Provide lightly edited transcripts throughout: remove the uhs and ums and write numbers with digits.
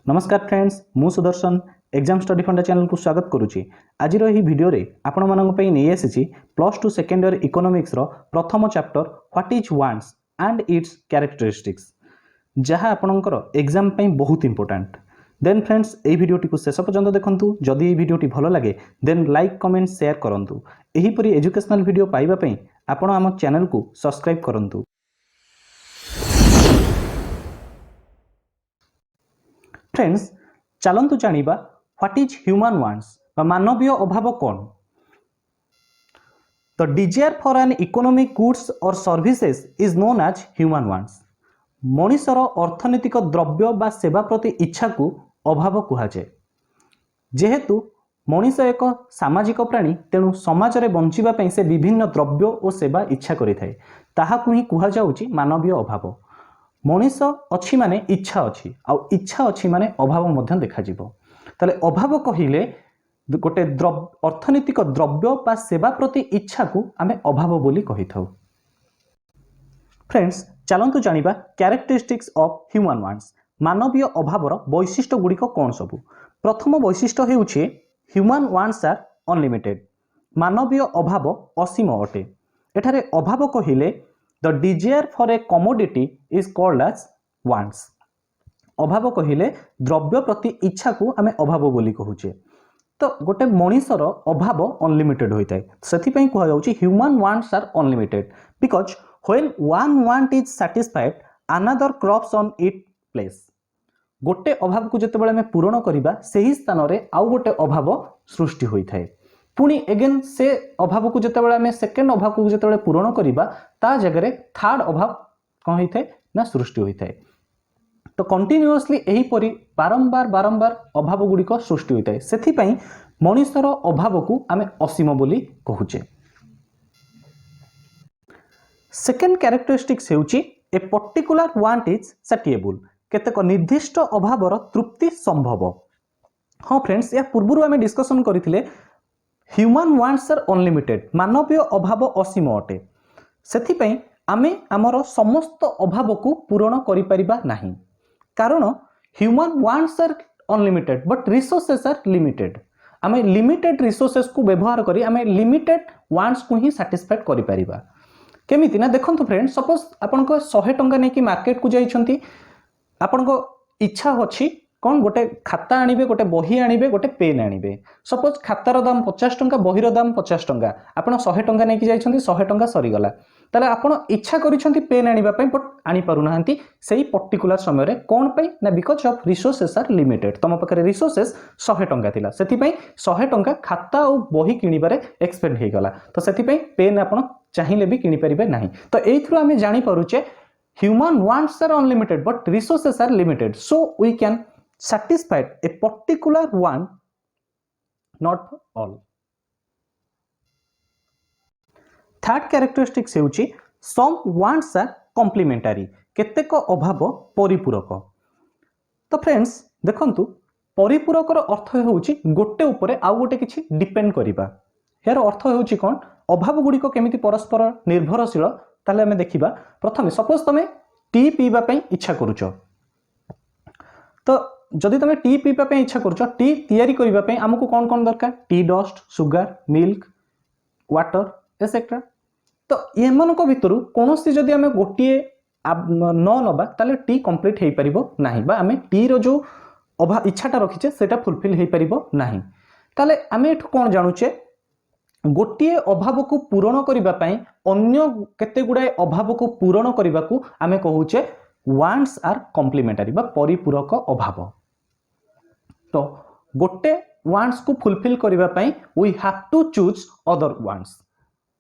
नमस्कार फ्रेंड्स, मु Sudarshan exam study फंडा चैनल को स्वागत करुच्ची। आज भिडियो रे आपण मानक नहीं आसी plus two second year economics रो प्रथम chapter what is wants and its characteristics, जहाँ आपणकर एग्जाम बहुत इंपोर्टेंट। देन फ्रेंड्स ये भिडियोटी को शेष पर्यंत देखंतु। जदि ये भिडियोटी भल लगे देन लाइक कमेंट शेयर करंतु। एहीपरि एजुकेशनल भिडियो पाइबा पई आपण आम चैनल को सब्सक्राइब करंतु। फ्रेंड्स चलतु जानिबा व्हाट इज ह्यूमन वांट्स बा मानवीय अभाव कौन। The desire for an economic goods और services is known as human wants. मनुष्यर अर्थनैतिक द्रव्य बा सेवा प्रति इच्छा को अभाव कहुए। जेहेतु मनुष्य एक सामाजिक प्राणी तेणु समाज में बंचापी से विभिन्न द्रव्य और सेवा इच्छा करें, ताहाकु ही कहुई मानवीय अभाव। मनुष्य अच्छी माने इच्छा अच्छी, आउ इच्छा अच्छी माने अभाव मध्य देखा जिवो। ताले अभाव कहिले गोटे अर्थनैतिक द्रव्य बा सेवा प्रति इच्छा को आमे अभाव बोली कहि थाउ। फ्रेंड्स चलंतु जानिबा कैरेक्टरिस्टिक्स ऑफ ह्यूमन वांट्स। मानवीय अभावर वैशिष्ट्य गुड़िक कौन सबु। प्रथम वैशिष्ट्य हेउछि ह्यूमन वांट्स आर अनलिमिटेड। मानवीय अभाव असीम अटे। एठारे अभाव कहिले the desire for a commodity is called as wants. अभाव कहिले द्रव्य प्रति इच्छा को आमे अभाव बोली कहूचे। तो गोटे मनुष्यर अभाव अनलिमिटेड होता है, से कहुच्छे human wants are unlimited because when one want is satisfied another crops on it place. गोटे अभाव को जितेबाला आमे पूरण करिबा सेही स्थान रे आउ गोटे अभाव सृष्टि होता है। पुणी एगेन से अभाव को जितेबाला आमे सेकेंड अभाव को जितेबाला पूरण करिबा ता जगह थर्ड अभाव कौन होता है ना सृष्टि होता है। तो कंटिन्यूअसली एहीपरि बारंबार बारंबार अभाव गुड़िक सृष्टि होता है। सेथिपई मनुष्यर अभाव को आमे असीम बोली कहुचे। सेकेंड कैरेक्टरिस्टिक्स हेउची a particular want is satiable. केतेक निर्दिष्ट अभावर तृप्ति संभव। हाँ फ्रेंड्स, या पूर्व आमे डिस्कशन करथिले ह्यूमन वांट्स आर अनलिमिटेड। मानवीय अभाव असीम अटे। सेथिपई आमे आमर समस्त अभाव को पूरण करि परिबा नाही, कारण human wants are unlimited but resources are limited. आमे लिमिटेड रिसोर्सेस को व्यवहार करी आमे लिमिटेड वांट्स को ही सैटिस्फाइड करि परिबा। केमिति ना देखंतु फ्रेंड्स, सपोज आपन को 100 टंका नै कि मार्केट को जाइछंती, आपन को इच्छा अछि कौन गोटे खाता आनिबे, गोटे बही आनिबे, गोटे पेन आनिबे। सपोज खातार दाम 50 टंका, बहीर दाम 50 टंका, आपन 100 टंका नै कि जाइछंती, 100 टंका सरीगला। ताले आपन इच्छा करिछंती पेन आनिबा पई बट आनी पारु नाहंती सेही पर्टिकुलर समय रे। कोन पई ना because of resources are limited. तम पाखरे रिसोर्सेस 100 टंका थिला, सेति पई 100 टंका खाता और बही किनिबारे एक्सपेंड हे गला। तो सेति पई पेन आपन चाहिले भी किनि परिबे नाही। तो एई थ्रू आमे जानि पारुचे human wants are unlimited but resources are limited, so we can satisfied a particular one, not all. Third characteristics हेउची some wants are complementary। केतेक अभाव परिपूरक। तो फ्रेंड्स देखंतु परिपूरकर अर्थ हेउची गोटे उपरे आउ गोटे किछि डिपेंड करिबा। यार अर्थ हेउची कोन, अभाव गुड़िक केमिति परस्पर निर्भरशील ताले हमें देखिबा। प्रथमे सपोज तमे टी पीबा पई इच्छा करूछ, तो जदि तुम टी पीवा इच्छा करुच, टी तैयारी करबा पई हमको कौन कौन दरकार, T dust, sugar, milk, water etcetera. तो एमनक भितर कौन सी जदि आम गोटे न नबा ताले टी कंप्लीट हो पारिबो नाही, बा आम टी रो जो अभाव इच्छाटा रखीचे सेटा फुलफिल हो पारिबो नाही। ताले आम एठु कौन जानुचे, गोटे अभाव को पूरण करबा पई अन्य केते गुडा अभाव को पूरण करबा को आम कहूचे वांट्स आर कॉम्प्लीमेंटरी बा परिपूरक अभाव। तो गोटे वांट्स को फुलफिल करबा पई we have to choose other wants.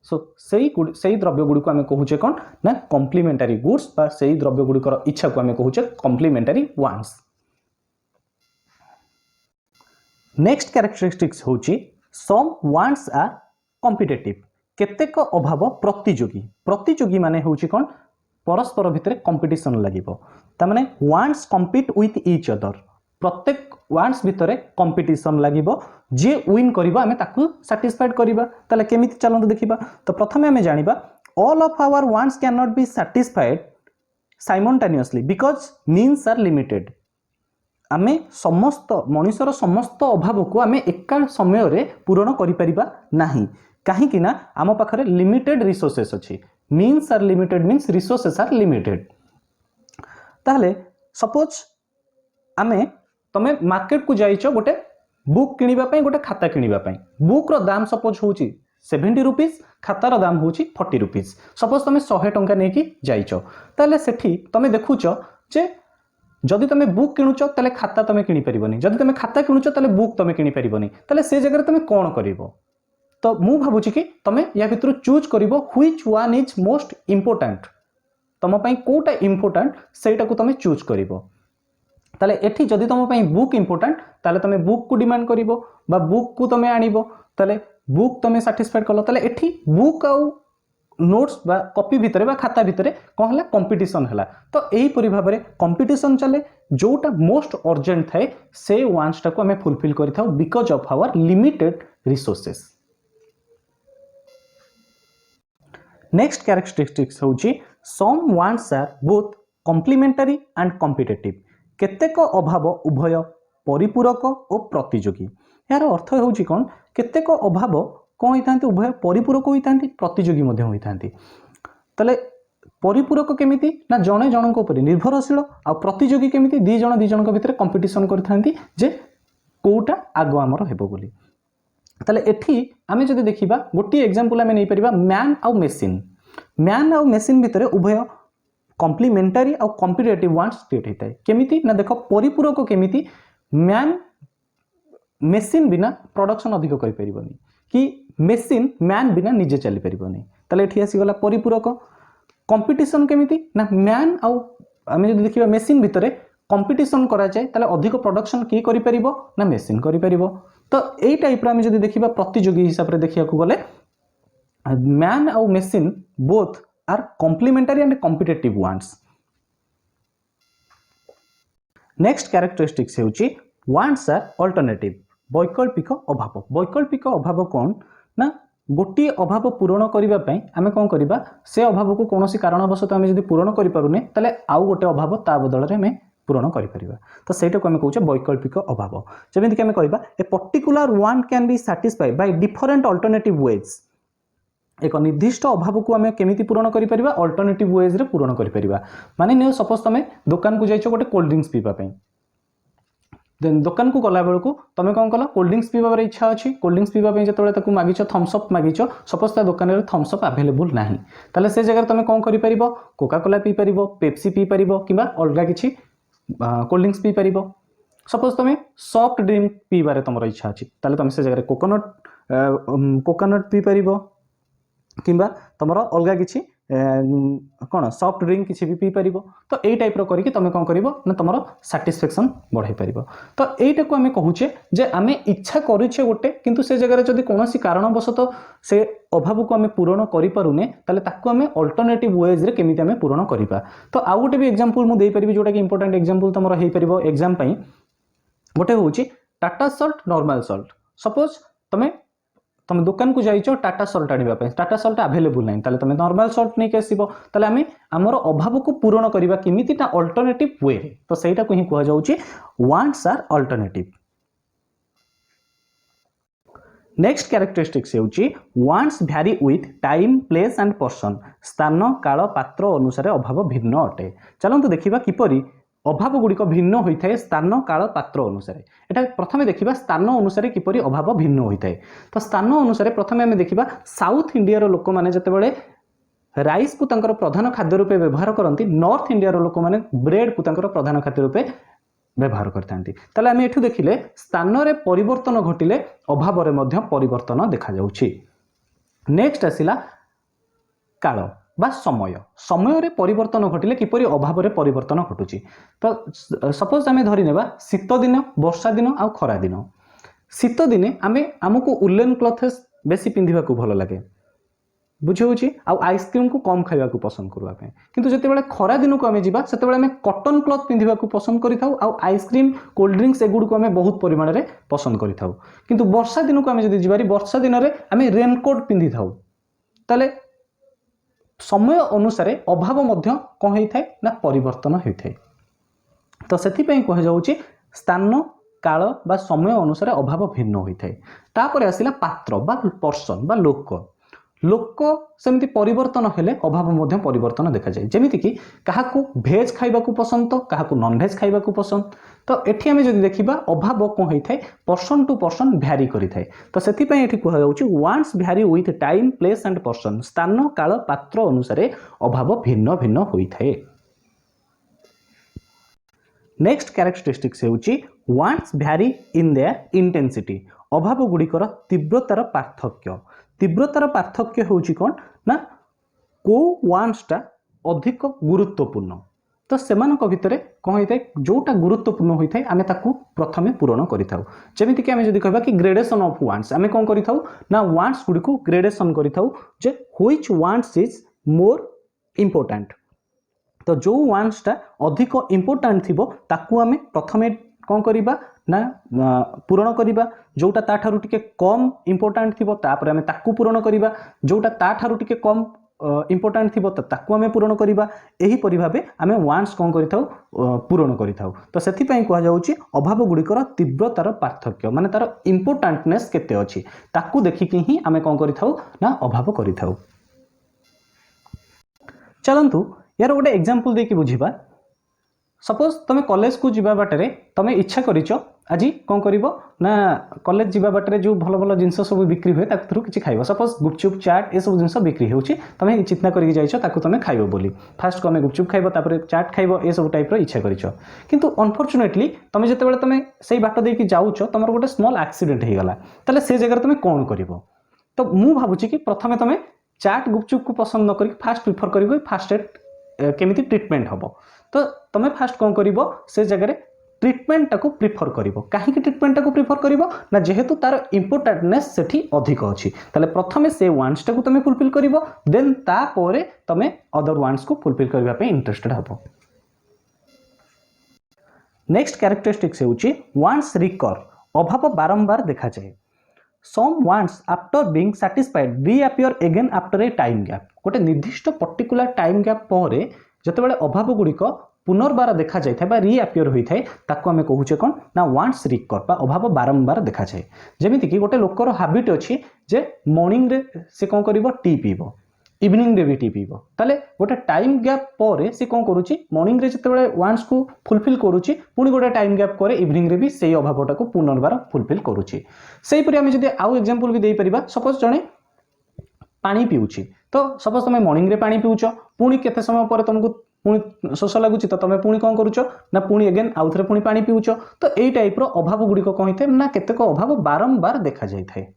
So सेही द्रव्य गुडी को आमे कहूचे कोन ना कॉम्प्लीमेंटरी गुड्स, बा सेही द्रव्य गुडी कर इच्छा को आमे कहूचे कॉम्प्लीमेंटरी वांट्स। नेक्स्ट कैरेक्टरिस्टिक्स होची सम वांट्स आर कॉम्पिटिटिव। केतेक अभाव प्रतियोगी। प्रतियोगी माने होची कोन, परस्पर भितर कंपिटिशन लागिबो। ता माने wants compete with each other. प्रत्येक वांट्स भितर कंपिटिशन लागिबो, जे विन करिबो आमे ताकू सैटिस्फाइड करिबा। ताले केमिति चलंतु देखिबा। तो प्रथमे आमे जानिबा all of our wants can not be satisfied simultaneously because means are limited. आमे समस्त मनुष्यर समस्त अभाव को आमे एका समय रे पूरण करि परिबा नाही काहेकि ना आम पाखरे लिमिटेड रिसोर्सेस अछि means are limited means resources are limited ताहले सपोज आमे तमे मार्केट को जाइछ गोटे बुक किनिबा पई गोटे खाता किनिबा पई बुक रो दाम सपोज होउची 70 रुपीस खातार दाम होउची 40 रुपीस सपोज तमे 100 टंका नेकी जाइछ ताले सेठी तमे देखुछ जे जदि तमे बुक किनुछ ताले खाता तमे किनि परिबनी जदि तमे खाता किनुछ ताले बुक तमे किनि परिबनी ताले से जगह तमे कोन करिवो तो मु भाबुची कि तमे या भितर चूज करिवो which one is most important तम पई कोटा इंपोर्टेंट सेटा को तमे चूज करिवो ताले एठी जदि तम पई बुक इंपोर्टेंट ताले तमे बुक को डिमांड करिवो बा बुक को तमे आनिवो ताले बुक तमे सैटिस्फाइड करलो ताले एठी बुक आउ नोट्स बा कॉपी भितरे बा खाता भितरे कोन हला कंपटीशन हला तो एही परि भाबरे कंपटीशन चले जोटा मोस्ट अर्जेंट थाए से वांट्स टाको हमें फुलफिल करिथाउ because of our limited resources next characteristics होची some wants are both complementary and competitive केतेक अभाव उभय परिपूरक और प्रतियोगी यार अर्थ होची कोन केतेक अभाव कौन होइतांती उभय परिपूरक होइतांती प्रतियोगी मध्ये होइतांती तले परिपूरक केमिति ना जणे जनक ऊपर निर्भरशील आ प्रतियोगी केमिति दी जण भितर कंपटीशन करथांती जे कोटा आगो हमर हेबो बोली तले एठी आमे जदि देखिबा गोटी एग्जांपल आमे नै परिबा मैन आउ मेसिन भितर उभय कॉम्प्लीमेंटरी और कॉम्पिटिटिव वांट्स क्रिएट होता है केमिति ना देखो परिपूरक केमिति मैन मेसिन बिना प्रोडक्शन अधिक करि परिबनी कि मेसिन मैन बिना निजे चली परिबनी तले एठी आसी गला परिपूरक कंपटीशन केमिति ना मैन आउ आमे जदि देखिबा मेसिन भितरे कंपटीशन करा जाय तले अधिक प्रोडक्शन की करि परिबो ना मेसिन करि परिबो तो एई टाइप रो आमे जदि देखिबा प्रतियोगी हिसाब रे देखिया को गले मैन आउ machine both are complementary and competitive wants next characteristics हेउची वांट्स आर अल्टरनेटिव वैकल्पिक अभाव कौन ना गोटी अभाव पूरण करिबा पई आमे कोन करिबा से अभाव को कोनोसी कारणवशत आमे जदि पूरण करि पारुने तले आउ गोटे अभाव ता बदल रे आमे पूरण करि परिबा तो सेटा को आमे कहूचे वैकल्पिक अभाव जेमिति कि आमे कहबा a particular want can be satisfied by different alternative ways एक निर्दिष्ट अभाव को आमे केमिति पूरण करि परिबा अल्टरनेटिव वेज रे पूरण करि परिबा माने ने सपोज तमे दुकान को जाइछो गोटे कोल्ड ड्रिंक्स पीबा पई देन दुकान को गला बेलू तुम कौन कल कोल्ड ड्रिंक्स पीबार इच्छा अच्छी कोल्ड ड्रिंक्स पीवा जो मागिच थम्सअप मागिच सपोज ता दुकान में थम्सअप आवेलेबल ना ताले से जगह तुम कौन कर कोका कोला पी पार पेप्सी पी पार कि अलग किसी कोल्ड ड्रिंक्स पी पार सपोज तुम सॉफ्ट ड्रिंक पीबार तुम इच्छा अच्छी ताले तुम से जगह कोकोनट पी पार कि तुम अलग किसी कौन सॉफ्ट ड्रिंक किसी भी पी पार तो यही टाइप करके तुम कौन कर तुम साटिस्फैक्शन बढ़ाई पार तो यहीटा को आम कहूचे जे आम इच्छा करुचे गोटे किंतु से जगह जब कौन कारणवशत से अभाव को आम पूरण करें ताकू आम अल्टरनेटिव वेज केमी आम पूरण करवा तो आउ गोटे भी एग्जांपल मुझे देपारी जोटा कि इंपोर्टेंट एग्जांपल तुम हो पार एग्जाम गोटे हूँ टाटा सल्ट नॉर्मल सल्ट सपोज तुम दुकान को जाइछ टाटा सल्ट आनिबा पय टाटा सल्ट अवेलेबल नहीं ताले तुम नॉर्मल सल्ट नहीं आसीबो ताले आमे हमर अभाव को पूरण करबा किमिति ता अल्टरनेटिव वे तो सेटा को ही कहआ जाउची wants are alternative next characteristics हेउची wants vary with time place and person स्थान काल पात्र अनुसार अभाव भिन्न अटे चलंतु देखिबा किपरि अभाव गुड़िक भिन्न होता है स्थान काल पात्र अनुसार एटा प्रथमे देखिबा स्थान अनुसार किपरि अभाव भिन्न होता है तो स्थान अनुसार प्रथमे आमे देखिबा साउथ इंडिया रो लोक माने जतेबेले राइस को तांकर प्रधान खाद्य रूपे व्यवहार करती नॉर्थ इंडिया रो लोक माने ब्रेड को तांकर प्रधान खाद्य रूपे व्यवहार करथांती ताले आमे एठु देखिले स्थान रे परिवर्तन घटिले अभाव रे मध्य परिवर्तन देखा जाउछि नेक्स्ट आसिला काल बा समय समय रे परिवर्तन घटिले किपरि अभाव रे परिवर्तन घटुची तो सपोज आमे धरि नेबा शीत दिन वर्षा दिन आ खरा दिन शीत दिने आमे हमकु उलेन क्लॉथ्स बेसी पिंधिबा को भलो लागे बुझौची आ आइसक्रीम को कम खाइबा को पसंद करबा पे किंतु जते बेले खरा दिन को आमे जिबा सेते बेले आमे कॉटन क्लॉथ पिंधिबा को पसंद करिथाउ आ आइसक्रीम कोल्ड ड्रिंक्स एगुड को आमे बहुत परिमाण रे पसंद करिथाउ किंतु वर्षा दिन को आमे जदि जिबारी वर्षा दिन रे आमे रेनकोट पिंधिथाउ ताले समय अनुसार अभाव मध्य कौन होता है ना परिवर्तन होता है तो से कह जाऊँगी स्थान काल बा समय अनुसार अभाव भिन्न होता है। तापर आसिला पात्र बा पर्सन बा लोक लोक सेमती परिवर्तन हेले अभाव मध्य परिवर्तन देखा जाए। जेमिति कि काहाकू भेज खाइबाकू पसंद तो काहाकू नॉन भेज खाइबाकू पसंद। तो एठी आमे जदि देखिबा अभाव कोन होइथाय पर्सन टू पर्सन भ्यारी करिथाय। तो सेति पय एठी कहै जाउची wants vary with time place and person स्थान काल पात्र अनुसार अभाव भिन्न भिन्न होइथाय। नेक्स्ट कैरेक्टरिस्टिक्स हेउची wants vary in their intensity अभाव गुड़िकर तीव्रतार पार्थक्य। तीव्रतार पार्थक्य होउची कोन ना को वांट्सटा अधिक गुरुत्वपूर्ण। तो सेमानक भितरे कौन होता है जोटा गुरुत्वपूर्ण होता है आमे ताकू प्रथमे पूरण करिथाउ। जेमिति कि आमे जदि कहबा कि ग्रेडेशन ऑफ वांट्स आमे कोन करिथाउ ना वांट्स गुडी को ग्रेडेशन करिथाउ जे which wants is more important. तो जो वांट्सटा अधिक इंपोर्टेंट थिबो ताकू आमे प्रथमे कोन करिबा ना पूरण करिबा। जोटा ता ठारू टिके कम इंपोर्टेंट थिबो तापर आमे ताकू पूरण करिबा। जोटा ता ठारू टिके कम इंपोर्टेंट थिबो ताकू आमे पूरण करिबा। एही परि भाबे आमे वांट्स कोन करिथाउ पूरण करिथाउ। तो सेथि पय कहै जाउची अभाव गुडीकर तीव्रतार पार्थक्य माने तार इंपोर्टेंटनेस केते अछि ताकू देखि कि ही आमे कोन करिथाउ ना अभाव करिथाउ। चलंतु यार गोटे एग्जांपल देकी बुझिबा। सपोज तुम कॉलेज को जीवा बाटरे तुम इच्छा करिच आज कौन करिवो ना कॉलेज जीवा बाटरे जो भल भल जिनस सब बिक्री हुए ताकु किछि खाइबो। सपोज गुपचुप चाट ए सब जिनस बिक्री होउची तुम चिंता करिक जाइछ ताकु तुम खाइबो बोली। फास्ट को हमें गुपचुप खाइबो तापर चाट खाइबो ए सब टाइप रो इच्छा करिछ। किंतु अनफॉर्चुनेटली तुम जते बेले तुम सेही बाट देकी जाउछ तुमर गोटे स्मॉल एक्सीडेंट हे गला तले से जगह तुम कोन करिवो। तो मु भाबुची कि प्रथमे तुम चाट गुपचुप को पसंद न करिक फास्ट प्रिफर करिवो फास्ट एड केमिति ट्रीटमेंट हबो। तो तुम फास्ट कौन करिवो से जगह ट्रीटमेंट टाको प्रिफर करिवो। काहे कि ट्रीटमेंट टाको प्रिफर करिवो ना जेहेतु तार इंपोर्टेंटनेस सेठी अधिक अछि ताले प्रथमे से वांट्स टाको तुम फुलफिल करिवो देन ता परे तुम अदर वांट्स को फुलफिल करबा पे इंटरेस्टेड हबो। नेक्स्ट कैरेक्टरिस्टिक्स हेउची वांट्स रिकर अभाव बारंबार देखा जाए। Some wants after being satisfied reappear again after a time gap. गोटे निर्दिष्ट पर्टिकुलर टाइम गैप परे जतबेले अभाव गुड़िक पुनर्बार देखा जाए बा रीअपियर होता है ताको आमे कहूचे कौन ना वांट्स रिकर बा अभाव बारंबार देखा जाए। जेमिति कि गोटे लोकर हाबिट अछि जे मॉर्निंग रे से कौन करिवो टी पीबो इवनिंग रे भी टी पीबो ताले गोटे टाइम गैप परे से कौन करूची मॉर्निंग रे जतबेले वांट्स को फुलफिल करूची पुनी गोटे टाइम गैप करे इवनिंग रे भी सेही अभावटा को पुनर्बार फुलफिल करूची। सेही परि आमे जदि आउ एग्जांपल भी देई परिबा। सपोज जणे पानी पिउची तो सपोज तुम मॉर्निंग रे पानी पिउचो पुनी केते समय पर तुमको पुनी शोष लगुची तो तुम पुनी कौन करूचो ना पुनी अगेन आउ थरे पुनी पानी पिउचो। तो एई टाइप रो अभाव गुडी को कहिथे ना केतेक अभाव बारंबार देखा जाय थाए।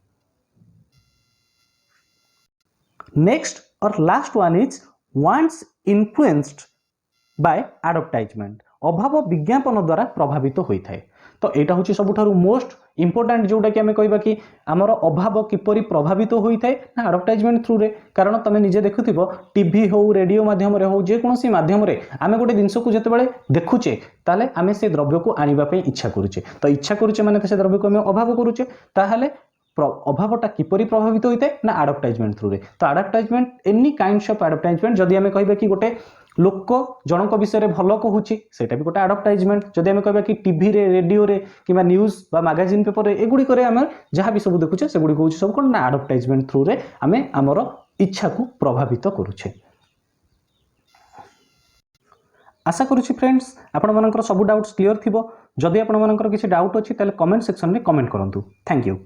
नेक्स्ट और last one is wants influenced by advertisement अभाव विज्ञापन द्वारा प्रभावित होता है। तो यहाँ हूँ सबुठारु मोस्ट इंपोर्टेंट जोटा कि आम कहबा कि आमर अभाव किपरि प्रभावित होता है ना एडवर्टाइजमेंट थ्रू रे। कारण तुम निजे देखुथिबो टीवी हो रेडियो माध्यम रे हो जे कोनोसी माध्यम रे आमे गोटे जिंस को जतबेले देखुचे ताले आमे से द्रव्य को आनिबा पे इच्छा करूचे। तो इच्छा करूचे माने से द्रव्य को आमे अभाव करूचे ताहले अभावटा किपरि प्रभावित होता है ना एडवर्टाइजमेंट थ्रू रे। तो advertisement any kinds of advertisement जदि आमे कहबा कि गोटे लोक जनक विषय भल कहूँ सेटा भी गोटे एडवर्टाइजमेंट। जदि आमे कहबा कि टीवी रे रेडियो रे किबा न्यूज बा मैगजीन पेपर रे एगुडी करे आमे जहाँ भी सब देखुचे सेगुडी कहूँ सब कोन ना एडवर्टाइजमेंट थ्रू रे आमे हमर इच्छा को प्रभावित करूचे। आशा करूची फ्रेंड्स आपण मानकर सब डाउट्स क्लियर थिबो। जदि आपण मानकर किसी डाउट अछि ताले कमेंट सेक्शन में कमेंट करंतु। Thank you.